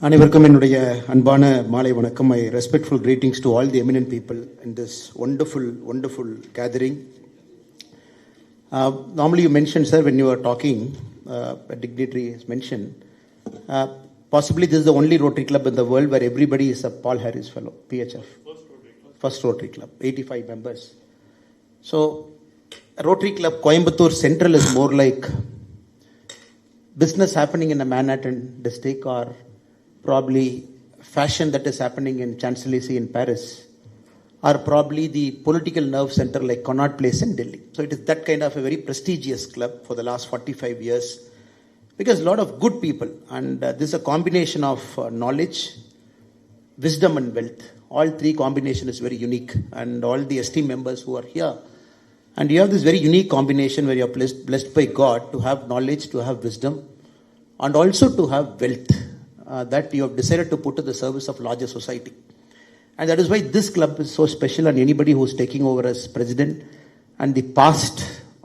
அனைவருக்கும் என்னுடைய அன்பான மாலை வணக்கம். My respectful greetings to all the eminent people in this wonderful gathering. Normally you mentioned, sir, when you were talking, a dignitary has mentioned, possibly this is the only Rotary Club in the world where everybody is a Paul Harris fellow, PHF. First Rotary Club, 85 members. So Rotary Club Coimbatore Central is more like business happening in a Manhattan district, or probably fashion that is happening in Champs-Élysées in Paris, or probably the political nerve center like Connaught Place in Delhi. So it is that kind of a very prestigious club for the last 45 years, because a lot of good people, and this is a combination of knowledge, wisdom and wealth. All three combination is very unique, and all the esteemed members who are here, and you have this very unique combination where you are blessed by God to have knowledge, to have wisdom, and also to have wealth. That you have decided to put to the service of larger society. And that is why this club is so special, and anybody who is taking over as president and the past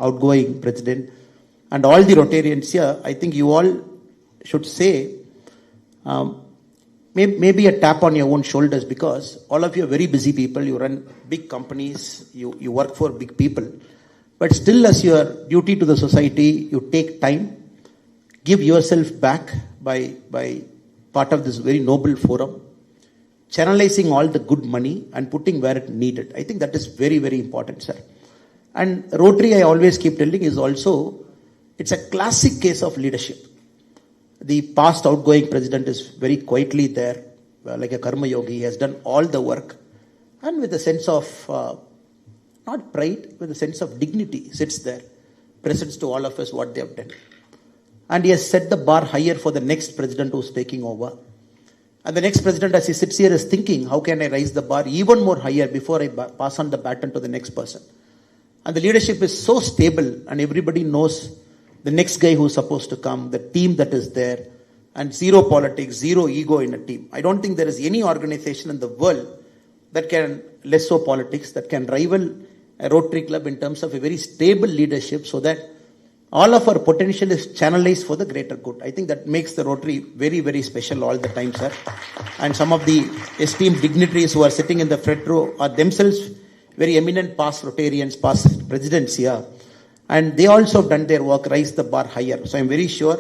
outgoing president and all the Rotarians here, I think you all should say maybe a tap on your own shoulders, because all of you are very busy people, you run big companies, you work for big people, but still as your duty to the society, you take time, give yourself back by part of this very noble forum, channelizing all the good money and putting where it needed. I think that is very important, sir. And Rotary, I always keep telling, is also, it's a classic case of leadership. The past outgoing president is very quietly there, like a karma yogi. He has done all the work, and with a sense of, not pride, with a sense of dignity, sits there, presents to all of us what they have done. And he has set the bar higher for the next president who's taking over. And the next president, as he sits here, is thinking, how can I raise the bar even more higher before I pass on the baton to the next person? And the leadership is so stable, and everybody knows the next guy who's supposed to come, the team that is there, and zero politics, zero ego in a team. I don't think there is any organization in the world that can, less so politics, that can rival a Rotary Club in terms of a very stable leadership, so that all of our potential is channelized for the greater good. I think that makes the Rotary very special all the time, sir. And some of the esteemed dignitaries who are sitting in the front row are themselves very eminent past Rotarians, past presidents here. And they also have done their work, raised the bar higher. So I'm very sure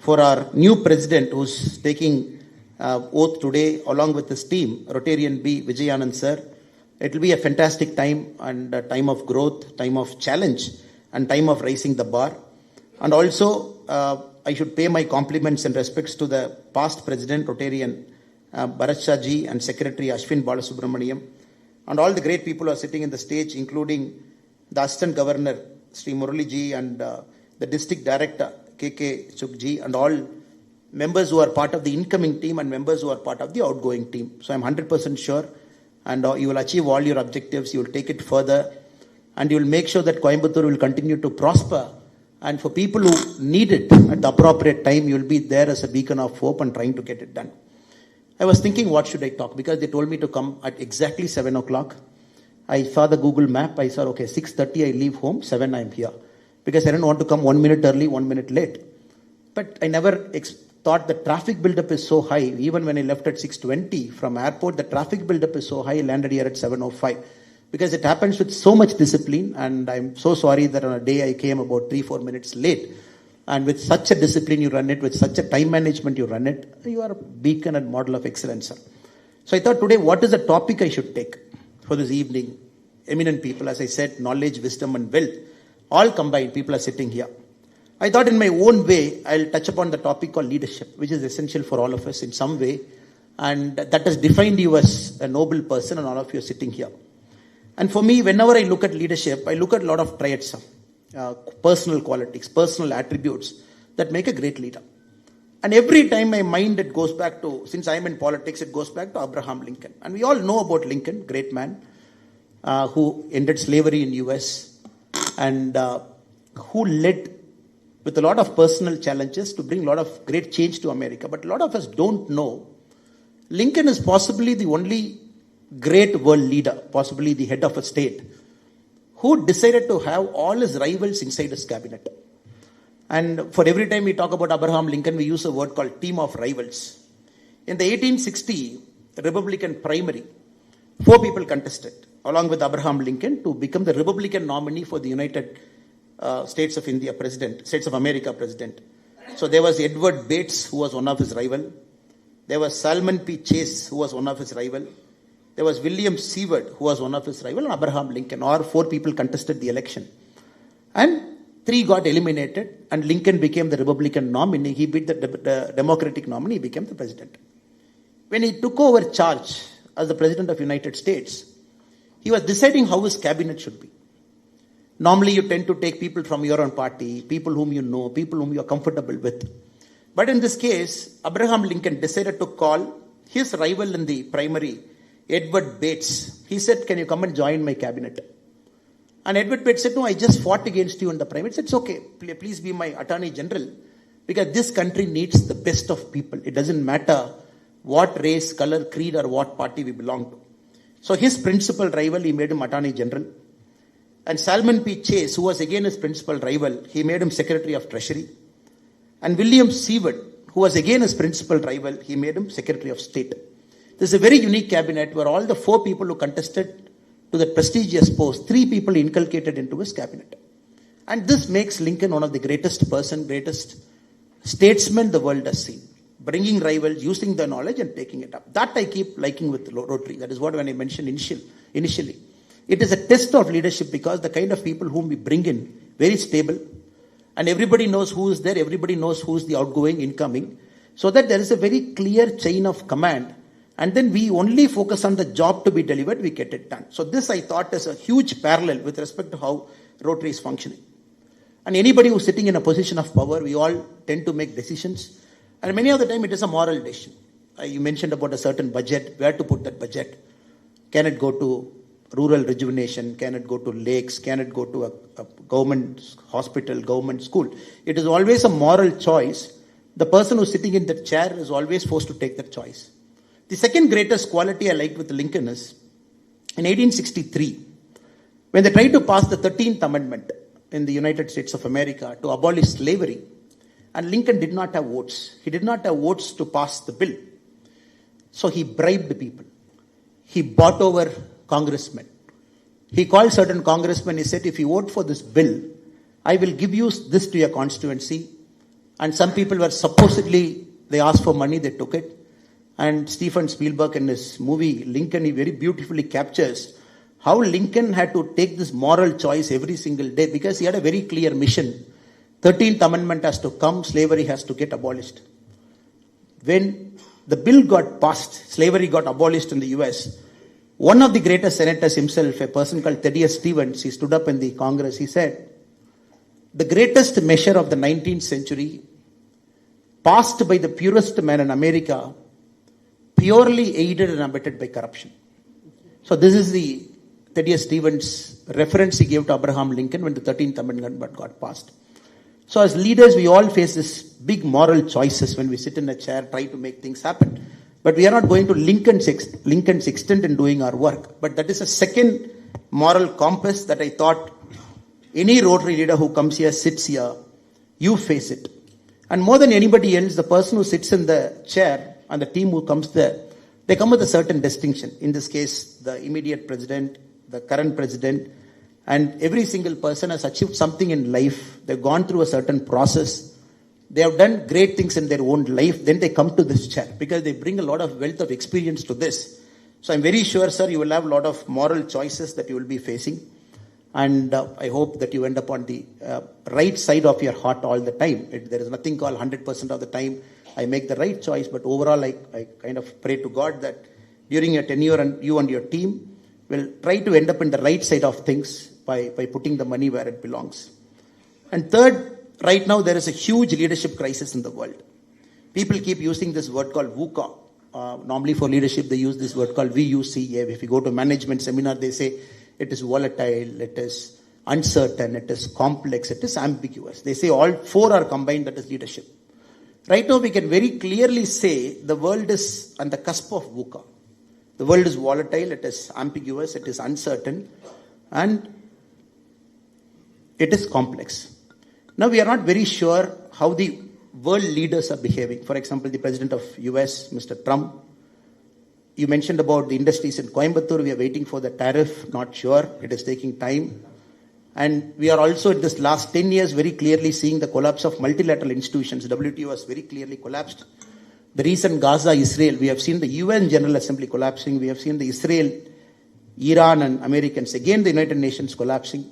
for our new president who's taking oath today along with his team, Rotarian B. Vijayanand sir, it will be a fantastic time, and a time of growth, time of challenge, and time of raising the bar. And also, I should pay my compliments and respects to the past president, Rotarian Bharatiya ji, and Secretary Ashwin Balasubramaniam, and all the great people who are sitting in the stage, including the Assistant Governor, Sri Murali ji, and the District Director, KK Chuk ji, and all members who are part of the incoming team and members who are part of the outgoing team. So I'm 100% sure, and you will achieve all your objectives, you will take it further, and you will make sure that Coimbatore will continue to prosper. And for people who need it at the appropriate time, you will be there as a beacon of hope and trying to get it done. I was thinking, what should I talk? Because they told me to come at exactly 7 o'clock. I saw the Google map. I saw, okay, 6:30 I leave home, 7 I'm here. Because I didn't want to come 1 minute early, 1 minute late. But I never thought the traffic buildup is so high. Even when I left at 6:20 from airport, the traffic buildup is so high, I landed here at 7:05. Because it happens with so much discipline, and I'm so sorry that on a day I came about 3-4 minutes late. And with such a discipline you run it, with such a time management you run it, you are a beacon and model of excellence, sir. So I thought today, what is the topic I should take for this evening? Eminent people, as I said, knowledge, wisdom and wealth, all combined, people are sitting here. I thought in my own way, I'll touch upon the topic called leadership, which is essential for all of us in some way. And that has defined you as a noble person, and all of you are sitting here. And for me, whenever I look at leadership, I look at a lot of traits, personal qualities, personal attributes that make a great leader. And every time my mind, it goes back to, since I'm in politics, it goes back to Abraham Lincoln. And we all know about Lincoln, great man, who ended slavery in US, and who led with a lot of personal challenges to bring a lot of great change to America. But a lot of us don't know, Lincoln is possibly the only great world leader, possibly the head of a state, who decided to have all his rivals inside his cabinet. And for every time we talk about Abraham Lincoln, we use a word called team of rivals. In the 1860 Republican primary, 4 people contested, along with Abraham Lincoln, to become the Republican nominee for the United States of India president, States of America president. So there was Edward Bates, who was one of his rival. There was Salmon P. Chase, who was one of his rival. There was William Seward, who was one of his rival, and Abraham Lincoln. Or 4 people contested the election. And 3 got eliminated, and Lincoln became the Republican nominee. He beat the Democratic nominee, he became the president. When he took over charge as the President of the United States, he was deciding how his cabinet should be. Normally, you tend to take people from your own party, people whom you know, people whom you are comfortable with. But in this case, Abraham Lincoln decided to call his rival in the primary, Edward Bates. He said, "Can you come and join my cabinet?" And Edward Bates said, "No, I just fought against you in the primary." He said, "It's okay, please be my Attorney General, because this country needs the best of people. It doesn't matter what race, color, creed, or what party we belong to." So his principal rival, he made him Attorney General. And Salmon P. Chase, who was again his principal rival, he made him Secretary of Treasury. And William Seward, who was again his principal rival, he made him Secretary of State. This is a very unique cabinet where all the 4 people who contested to that prestigious post, 3 people inculcated into his cabinet. And this makes Lincoln one of the greatest statesmen the world has seen. Bringing rivals, using the knowledge and taking it up. That I keep liking with Rotary. That is what when I mentioned initially. It is a test of leadership because the kind of people whom we bring in, very stable, and everybody knows who is there, everybody knows who is the outgoing, incoming, so that there is a very clear chain of command, and then we only focus on the job to be delivered, we get it done. So this I thought is a huge parallel with respect to how Rotary is functioning. And anybody who is sitting in a position of power, we all tend to make decisions, and many of the time it is a moral decision. You mentioned about a certain budget, where to put that budget. Can it go to rural rejuvenation? Can it go to lakes? Can it go to a government hospital, government school? It is always a moral choice. The person who's sitting in that chair is always forced to take that choice. The second greatest quality I liked with Lincoln is, in 1863, when they tried to pass the 13th Amendment in the United States of America to abolish slavery, and Lincoln did not have votes. He did not have votes to pass the bill. So he bribed the people. He bought over congressmen. He called certain congressmen. He said, "If you vote for this bill, I will give you this to your constituency." And some people were supposedly, they asked for money, they took it. And Steven Spielberg in his movie Lincoln, he very beautifully captures how Lincoln had to take this moral choice every single day because he had a very clear mission. 13th Amendment has to come, slavery has to get abolished. When the bill got passed, slavery got abolished in the US, one of the greatest senators himself, a person called Thaddeus Stevens, he stood up in the Congress, he said, "The greatest measure of the 19th century, passed by the purest man in America, purely aided and abetted by corruption." So this is the Thaddeus Stevens reference he gave to Abraham Lincoln when the 13th Amendment got passed. So as leaders, we all face this big moral choices when we sit in a chair, try to make things happen. But we are not going to Lincoln's extent in doing our work. But that is a second moral compass that I thought any Rotary leader who comes here, sits here, you face it. And more than anybody else, the person who sits in the chair and the team who comes there, they come with a certain distinction. In this case, the immediate president, the current president, and every single person has achieved something in life. They've gone through a certain process. They have done great things in their own life. Then they come to this chair because they bring a lot of wealth of experience to this. So I'm very sure, sir, you will have a lot of moral choices that you will be facing. And I hope that you end up on the right side of your heart all the time. There is nothing called 100% of the time I make the right choice. But overall, I kind of pray to God that during your tenure, and you and your team will try to end up in the right side of things by putting the money where it belongs. And third, right now there is a huge leadership crisis in the world. People keep using this word called VUCA. Normally for leadership, they use this word called VUCA. If you go to management seminar, they say it is volatile, it is uncertain, it is complex, it is ambiguous. They say all 4 are combined, that is leadership. Right now we can very clearly say the world is on the cusp of VUCA. The world is volatile, it is ambiguous, it is uncertain, and it is complex. Now we are not very sure how the world leaders are behaving. For example, the president of US, Mr. Trump. You mentioned about the industries in Coimbatore. We are waiting for the tariff. Not sure. It is taking time. And we are also in this last 10 years very clearly seeing the collapse of multilateral institutions. WTO has very clearly collapsed. The recent Gaza-Israel, we have seen the UN General Assembly collapsing. We have seen the Israel, Iran and Americans, again the United Nations collapsing.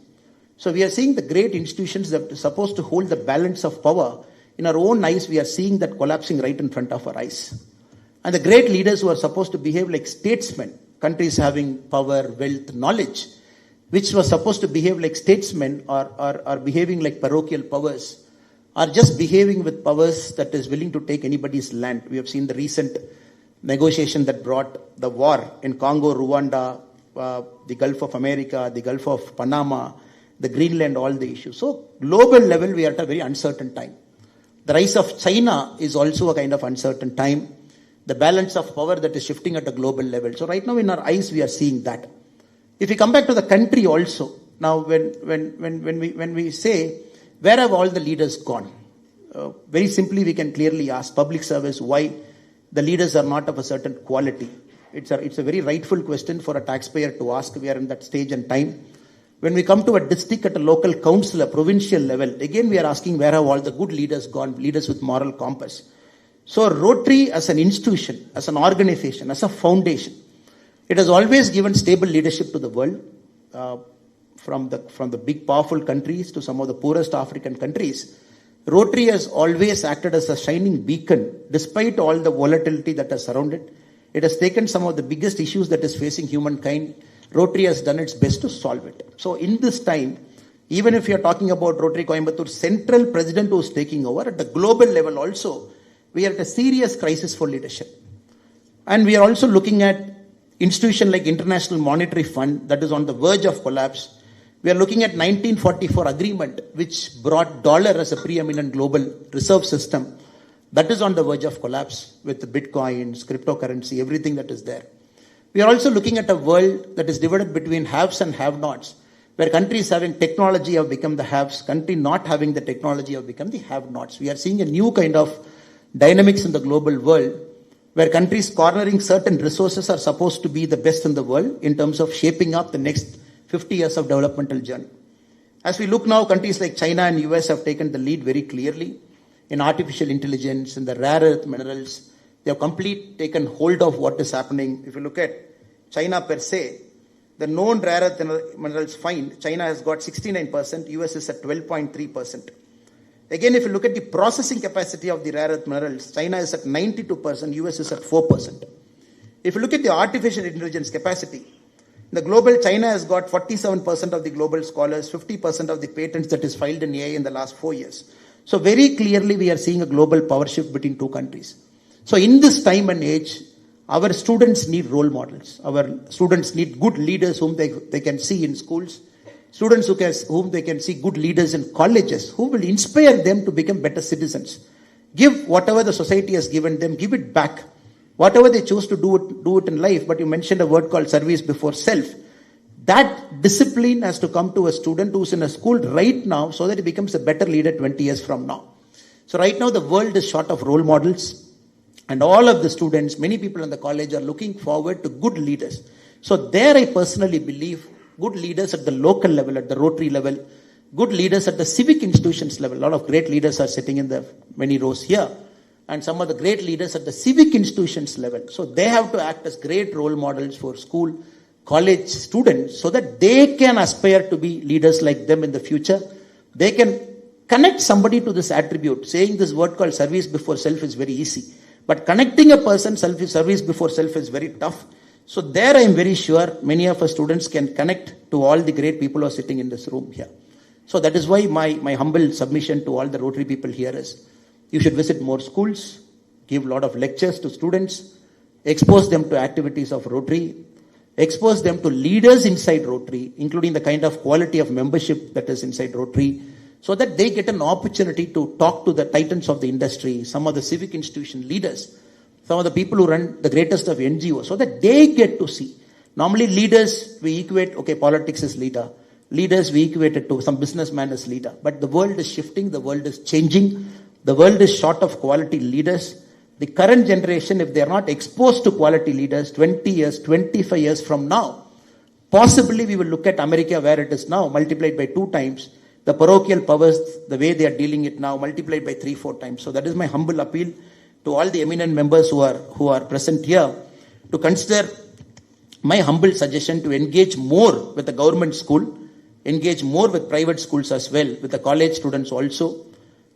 So we are seeing the great institutions that are supposed to hold the balance of power. In our own eyes, we are seeing that collapsing right in front of our eyes. And the great leaders who are supposed to behave like statesmen, countries having power, wealth, knowledge, which were supposed to behave like statesmen are behaving like parochial powers, are just behaving with powers that is willing to take anybody's land. We have seen the recent negotiation that brought the war in Congo, Rwanda, the Gulf of America, the Gulf of Panama, the Greenland, all the issues. So global level, we are at a very uncertain time. The rise of China is also a kind of uncertain time. The balance of power that is shifting at a global level. So right now in our eyes, we are seeing that. If we come back to the country also, now when we say, where have all the leaders gone? Very simply, we can clearly ask public service why the leaders are not of a certain quality. It's a very rightful question for a taxpayer to ask. We are in that stage and time. When we come to a district at a local council, a provincial level, again we are asking where have all the good leaders gone, leaders with moral compass. So Rotary as an institution, as an organization, as a foundation, it has always given stable leadership to the world, from the big powerful countries to some of the poorest African countries. Rotary has always acted as a shining beacon despite all the volatility that has surrounded. It has taken some of the biggest issues that is facing humankind. Rotary has done its best to solve it. So in this time, even if you are talking about Rotary Coimbatore, central president who is taking over, at the global level also, we are at a serious crisis for leadership. And we are also looking at institution like International Monetary Fund that is on the verge of collapse. We are looking at 1944 agreement, which brought dollar as a preeminent global reserve system. That is on the verge of collapse with the bitcoins, cryptocurrency, everything that is there. We are also looking at a world that is divided between haves and have-nots, where countries having technology have become the haves, countries not having the technology have become the have-nots. We are seeing a new kind of dynamics in the global world, where countries cornering certain resources are supposed to be the best in the world in terms of shaping up the next 50 years of developmental journey. As we look now, countries like China and US have taken the lead very clearly in artificial intelligence, in the rare earth minerals. They have completely taken hold of what is happening. If you look at China per se, the known rare earth minerals find, China has got 69%, US is at 12.3%. Again, if you look at the processing capacity of the rare earth minerals, China is at 92%, US is at 4%. If you look at the artificial intelligence capacity, the global China has got 47% of the global scholars, 50% of the patents that is filed in AI in the last 4 years. So very clearly we are seeing a global power shift between two countries. So in this time and age, our students need role models. Our students need good leaders whom they can see in schools. Students whom they can see good leaders in colleges, who will inspire them to become better citizens. Give whatever the society has given them, give it back. Whatever they choose to do it in life. But you mentioned a word called service before self. That discipline has to come to a student who's in a school right now so that he becomes a better leader 20 years from now. So right now the world is short of role models. And all of the students, many people in the college are looking forward to good leaders. So there I personally believe good leaders at the local level, at the Rotary level, good leaders at the civic institutions level. A lot of great leaders are sitting in the many rows here. And some of the great leaders at the civic institutions level. So they have to act as great role models for school, college students so that they can aspire to be leaders like them in the future. They can connect somebody to this attribute. Saying this word called service before self is very easy. But connecting a person service before self is very tough. So there I am very sure many of our students can connect to all the great people who are sitting in this room here. So that is why my humble submission to all the Rotary people here is, you should visit more schools, give a lot of lectures to students, expose them to activities of Rotary, expose them to leaders inside Rotary, including the kind of quality of membership that is inside Rotary, so that they get an opportunity to talk to the titans of the industry, some of the civic institution leaders, some of the people who run the greatest of NGOs, so that they get to see. Normally leaders, we equate, okay, politics is leader. Leaders, we equate it to some businessman as leader. But the world is shifting, the world is changing. The world is short of quality leaders. The current generation, if they are not exposed to quality leaders 20 years, 25 years from now, possibly we will look at America where it is now, multiplied by 2 times. The parochial powers, the way they are dealing it now, multiplied by 3-4 times. So that is my humble appeal to all the eminent members who are present here to consider my humble suggestion to engage more with the government school, engage more with private schools as well, with the college students also.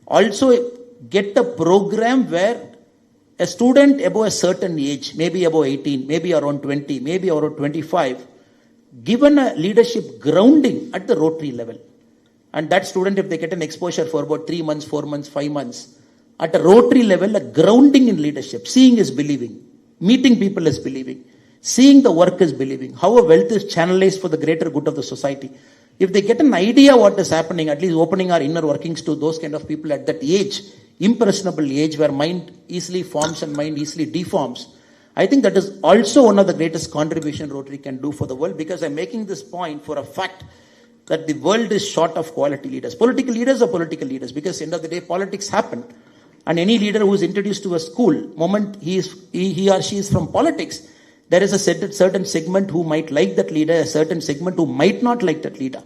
Also get a program where a student above a certain age, maybe above 18, maybe around 20, maybe around 25, given a leadership grounding at the Rotary level. And that student, if they get an exposure for about 3 months, 4 months, 5 months, at a Rotary level, a grounding in leadership, seeing is believing, meeting people is believing, seeing the work is believing, how a wealth is channelized for the greater good of the society. If they get an idea what is happening, at least opening our inner workings to those kind of people at that age, impressionable age where mind easily forms and mind easily deforms, I think that is also one of the greatest contribution Rotary can do for the world, because I'm making this point for a fact that the world is short of quality leaders. Political leaders are political leaders, because end of the day politics happen. And any leader who is introduced to a school, moment he or she is from politics, there is a certain segment who might like that leader, a certain segment who might not like that leader.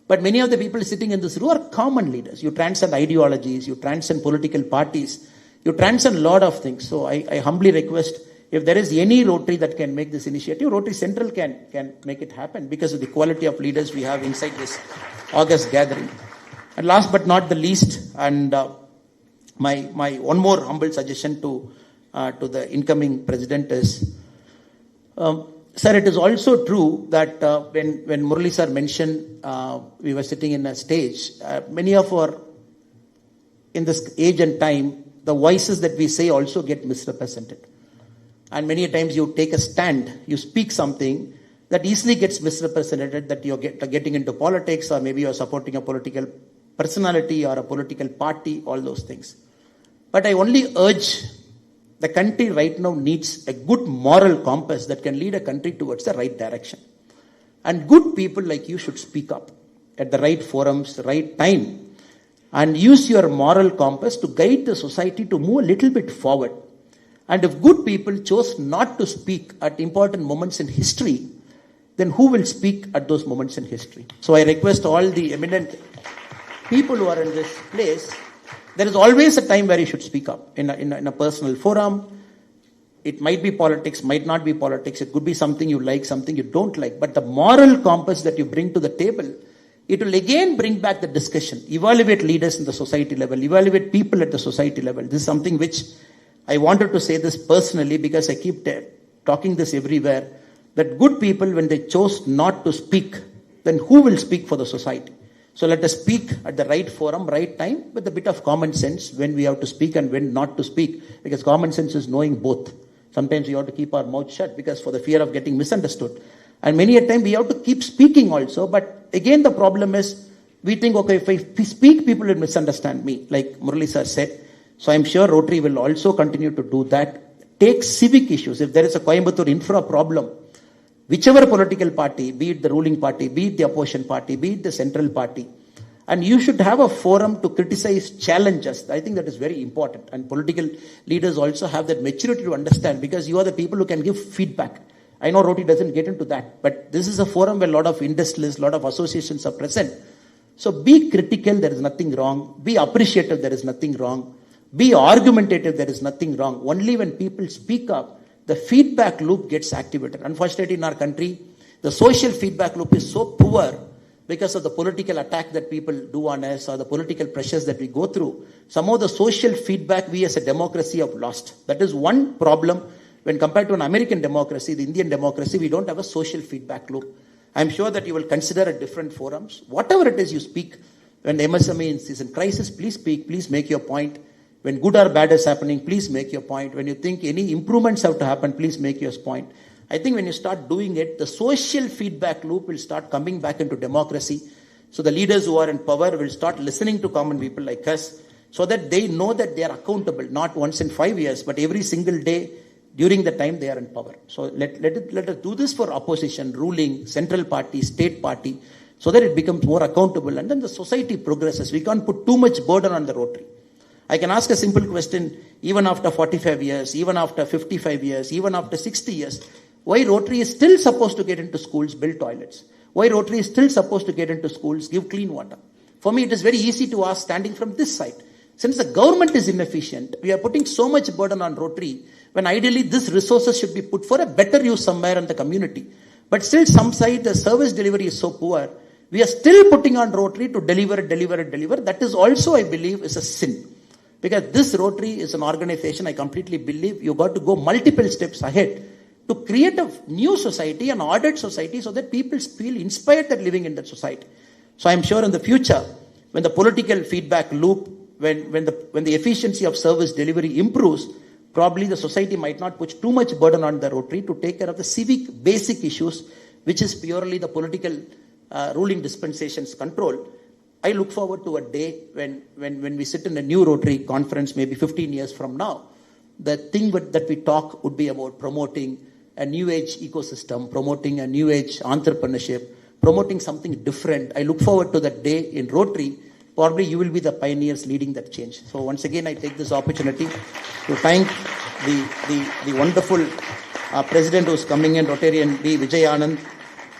But many of the people sitting in this room are common leaders. You transcend ideologies, you transcend political parties, you transcend a lot of things. So I humbly request, if there is any Rotary that can make this initiative, Rotary Central can make it happen because of the quality of leaders we have inside this August gathering. And last but not the least, and my one more humble suggestion to the incoming president is, sir, it is also true that when Murali sir mentioned, we were sitting in a stage, many of our, in this age and time, the voices that we say also get misrepresented. And many times you take a stand, you speak something that easily gets misrepresented, that you're getting into politics, or maybe you're supporting a political personality or a political party, all those things. But I only urge, the country right now needs a good moral compass that can lead a country towards the right direction. And good people like you should speak up at the right forums, the right time, and use your moral compass to guide the society to move a little bit forward. And if good people chose not to speak at important moments in history, then who will speak at those moments in history? So I request all the eminent people who are in this place, there is always a time where you should speak up in a personal forum. It might be politics, might not be politics. It could be something you like, something you don't like. But the moral compass that you bring to the table, it will again bring back the discussion. Evaluate leaders in the society level, evaluate people at the society level. This is something which I wanted to say this personally, because I keep talking this everywhere, that good people, when they chose not to speak, then who will speak for the society? So let us speak at the right forum, right time, with a bit of common sense when we have to speak and when not to speak, because common sense is knowing both. Sometimes we have to keep our mouth shut because for the fear of getting misunderstood. And many a time we have to keep speaking also, but again the problem is, we think, okay, if I speak, people will misunderstand me, like Murali sir said. So I'm sure Rotary will also continue to do that. Take civic issues. If there is a Coimbatore infra problem, whichever political party, be it the ruling party, be it the opposition party, be it the central party, and you should have a forum to criticize, challenge us. I think that is very important. And political leaders also have that maturity to understand, because you are the people who can give feedback. I know Rotary doesn't get into that, but this is a forum where a lot of industrialists, a lot of associations are present. So be critical, there is nothing wrong. Be appreciative, there is nothing wrong. Be argumentative, there is nothing wrong. Only when people speak up, the feedback loop gets activated. Unfortunately, in our country, the social feedback loop is so poor because of the political attack that people do on us, or the political pressures that we go through. Somehow the social feedback we as a democracy have lost. That is one problem. When compared to an American democracy, the Indian democracy, we don't have a social feedback loop. I'm sure that you will consider at different forums. Whatever it is you speak, when the MSME is in crisis, please speak, please make your point. When good or bad is happening, please make your point. When you think any improvements have to happen, please make your point. I think when you start doing it, the social feedback loop will start coming back into democracy. So the leaders who are in power will start listening to common people like us, so that they know that they are accountable, not once in 5 years, but every single day during the time they are in power. So let us do this for opposition, ruling, central party, state party, so that it becomes more accountable, and then the society progresses. We can't put too much burden on the Rotary. I can ask a simple question, even after 45 years, even after 55 years, even after 60 years, why Rotary is still supposed to get into schools, build toilets? Why Rotary is still supposed to get into schools, give clean water? For me, it is very easy to ask standing from this side. Since the government is inefficient, we are putting so much burden on Rotary, when ideally these resources should be put for a better use somewhere in the community. But still some side, the service delivery is so poor, we are still putting on Rotary to deliver. That is also, I believe, is a sin. Because this Rotary is an organization, I completely believe you got to go multiple steps ahead to create a new society, an ordered society, so that people feel inspired that living in that society. So I'm sure in the future, when the political feedback loop, when the efficiency of service delivery improves, probably the society might not put too much burden on the Rotary to take care of the civic basic issues, which is purely the political ruling dispensation's control. I look forward to a day when we sit in a new Rotary conference, maybe 15 years from now. The thing that we talk would be about promoting a new age ecosystem, promoting a new age entrepreneurship, promoting something different. I look forward to that day in Rotary. Probably you will be the pioneers leading that change. So once again, I take this opportunity to thank the wonderful president who's coming in, Rotarian B. Vijay Anand,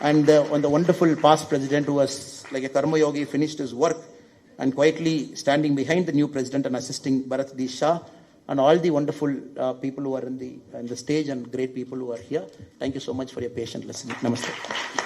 and the wonderful past president who was like a karma yogi, finished his work and quietly standing behind the new president and assisting Bharatiya Shah, and all the wonderful people who are in the stage and great people who are here. Thank you so much for your patient listening. Namaste.